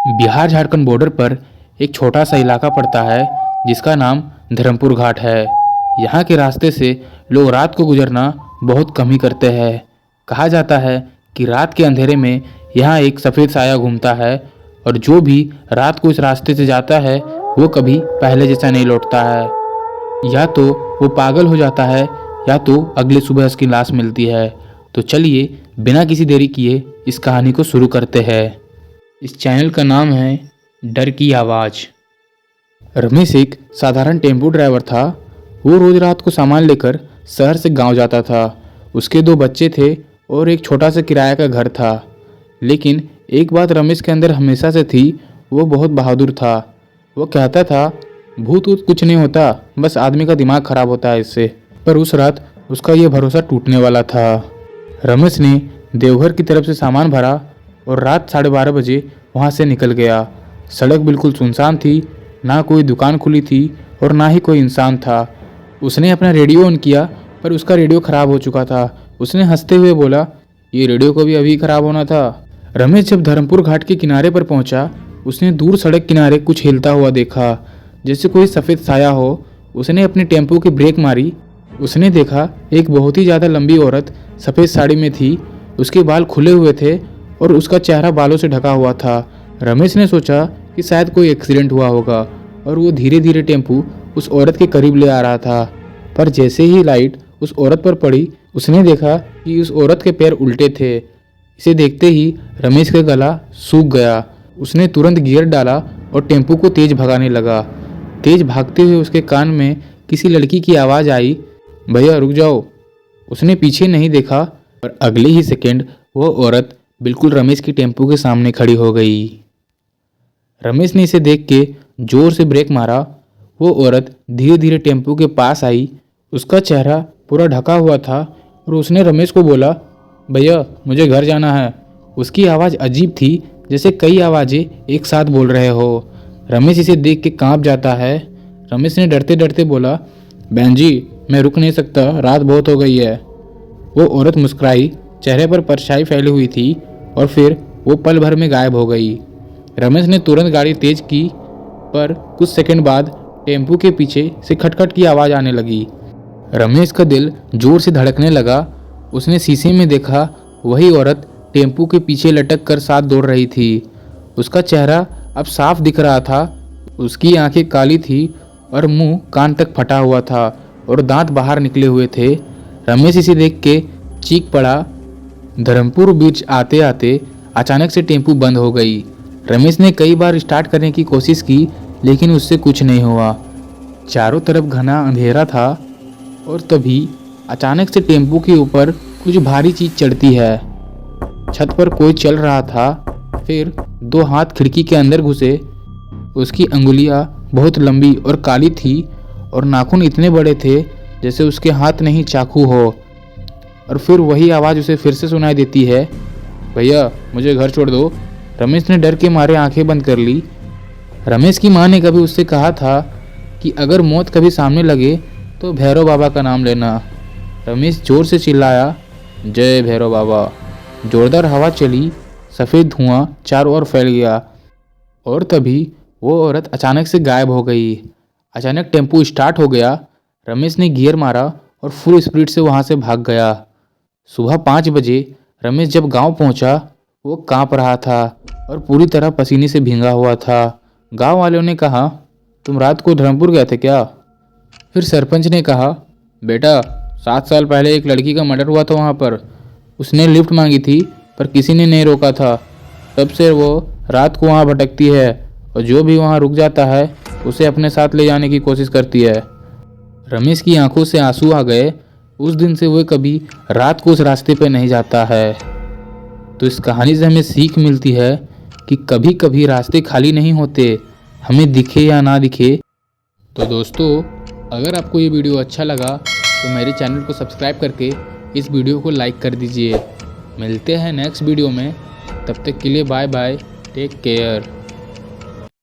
Bihar Jharkhand border पर एक छोटा सा इलाका पड़ता है जिसका नाम धर्मपुर घाट है। यहाँ के रास्ते से लोग रात को गुजरना बहुत कम ही करते हैं। कहा जाता है कि रात के अंधेरे में यहाँ एक सफ़ेद साया घूमता है और जो भी रात को इस रास्ते से जाता है वो कभी पहले जैसा नहीं लौटता है। या तो वो पागल हो जाता है या तो अगले सुबह उसकी लाश मिलती है। तो चलिए बिना किसी देरी किए इस कहानी को शुरू करते हैं। इस चैनल का नाम है डर की आवाज़। रमेश एक साधारण टेम्पो ड्राइवर था। वो रोज़ रात को सामान लेकर शहर से गांव जाता था। उसके 2 बच्चे थे और एक छोटा सा किराया का घर था। लेकिन एक बात रमेश के अंदर हमेशा से थी, वो बहुत बहादुर था। वो कहता था भूत वूत कुछ नहीं होता, बस आदमी का दिमाग खराब होता है इससे। पर उस रात उसका ये भरोसा टूटने वाला था। रमेश ने देवघर की तरफ से सामान भरा और रात 12:30 बजे वहाँ से निकल गया। सड़क बिल्कुल सुनसान थी, ना कोई दुकान खुली थी और ना ही कोई इंसान था। उसने अपना रेडियो ऑन किया पर उसका रेडियो ख़राब हो चुका था। उसने हंसते हुए बोला, ये रेडियो को भी अभी ख़राब होना था। रमेश जब धर्मपुर घाट के किनारे पर पहुंचा, उसने दूर सड़क किनारे कुछ हिलता हुआ देखा, जैसे कोई सफ़ेद साया हो। उसने अपने टेम्पो की ब्रेक मारी। उसने देखा एक बहुत ही ज़्यादा लंबी औरत सफ़ेद साड़ी में थी। उसके बाल खुले हुए थे और उसका चेहरा बालों से ढका हुआ था। रमेश ने सोचा कि शायद कोई एक्सीडेंट हुआ होगा और वो धीरे धीरे टेम्पो उस औरत के करीब ले आ रहा था। पर जैसे ही लाइट उस औरत पर पड़ी, उसने देखा कि उस औरत के पैर उल्टे थे। इसे देखते ही रमेश का गला सूख गया। उसने तुरंत गियर डाला और टेम्पो को तेज भगाने लगा। तेज भागते हुए उसके कान में किसी लड़की की आवाज़ आई, भैया रुक जाओ। उसने पीछे नहीं देखा पर अगले ही सेकंड वो औरत बिल्कुल रमेश की टेम्पो के सामने खड़ी हो गई। रमेश ने इसे देख के जोर से ब्रेक मारा। वो औरत धीरे धीरे टेम्पो के पास आई। उसका चेहरा पूरा ढका हुआ था और उसने रमेश को बोला, भैया मुझे घर जाना है। उसकी आवाज़ अजीब थी, जैसे कई आवाज़ें एक साथ बोल रहे हो। रमेश इसे देख के कांप जाता है। रमेश ने डरते डरते बोला, बहन जी मैं रुक नहीं सकता, रात बहुत हो गई है। वो औरत मुस्कुराई, चेहरे पर परछाई फैली हुई थी और फिर वो पल भर में गायब हो गई। रमेश ने तुरंत गाड़ी तेज की, पर कुछ सेकंड बाद टेम्पो के पीछे से खटखट की आवाज़ आने लगी। रमेश का दिल जोर से धड़कने लगा। उसने शीशे में देखा, वही औरत टेम्पो के पीछे लटक कर साथ दौड़ रही थी। उसका चेहरा अब साफ दिख रहा था। उसकी आंखें काली थी और मुंह कान तक फटा हुआ था और दांत बाहर निकले हुए थे। रमेश इसे देख के चीख पड़ा। धर्मपुर बीच आते आते अचानक से टेम्पो बंद हो गई। रमेश ने कई बार स्टार्ट करने की कोशिश की, लेकिन उससे कुछ नहीं हुआ। चारों तरफ घना अंधेरा था और तभी अचानक से टेम्पो के ऊपर कुछ भारी चीज़ चढ़ती है। छत पर कोई चल रहा था। फिर 2 हाथ खिड़की के अंदर घुसे। उसकी अंगुलियां बहुत लंबी और काली थी और नाखून इतने बड़े थे जैसे उसके हाथ नहीं चाकू हो। और फिर वही आवाज़ उसे फिर से सुनाई देती है, भैया मुझे घर छोड़ दो। रमेश ने डर के मारे आंखें बंद कर ली। रमेश की माँ ने कभी उससे कहा था कि अगर मौत कभी सामने लगे तो भैरव बाबा का नाम लेना। रमेश जोर से चिल्लाया, जय भैरव बाबा। जोरदार हवा चली, सफ़ेद धुआं चारों ओर फैल गया और तभी वो औरत अचानक से गायब हो गई। अचानक टेम्पो स्टार्ट हो गया। रमेश ने गियर मारा और फुल स्पीड से वहाँ से भाग गया। सुबह 5 बजे रमेश जब गांव पहुंचा, वो कांप रहा था और पूरी तरह पसीने से भींगा हुआ था। गांव वालों ने कहा, तुम रात को धर्मपुर गए थे क्या? फिर सरपंच ने कहा, बेटा 7 साल पहले एक लड़की का मर्डर हुआ था वहाँ पर। उसने लिफ्ट मांगी थी पर किसी ने नहीं रोका था। तब से वो रात को वहाँ भटकती है और जो भी वहाँ रुक जाता है उसे अपने साथ ले जाने की कोशिश करती है। रमेश की आंखों से आंसू आ गए। उस दिन से वो कभी रात को उस रास्ते पर नहीं जाता है। तो इस कहानी से हमें सीख मिलती है कि कभी कभी रास्ते खाली नहीं होते, हमें दिखे या ना दिखे। तो दोस्तों, अगर आपको ये वीडियो अच्छा लगा तो मेरे चैनल को सब्सक्राइब करके इस वीडियो को लाइक कर दीजिए। मिलते हैं नेक्स्ट वीडियो में, तब तक के लिए बाय बाय, टेक केयर।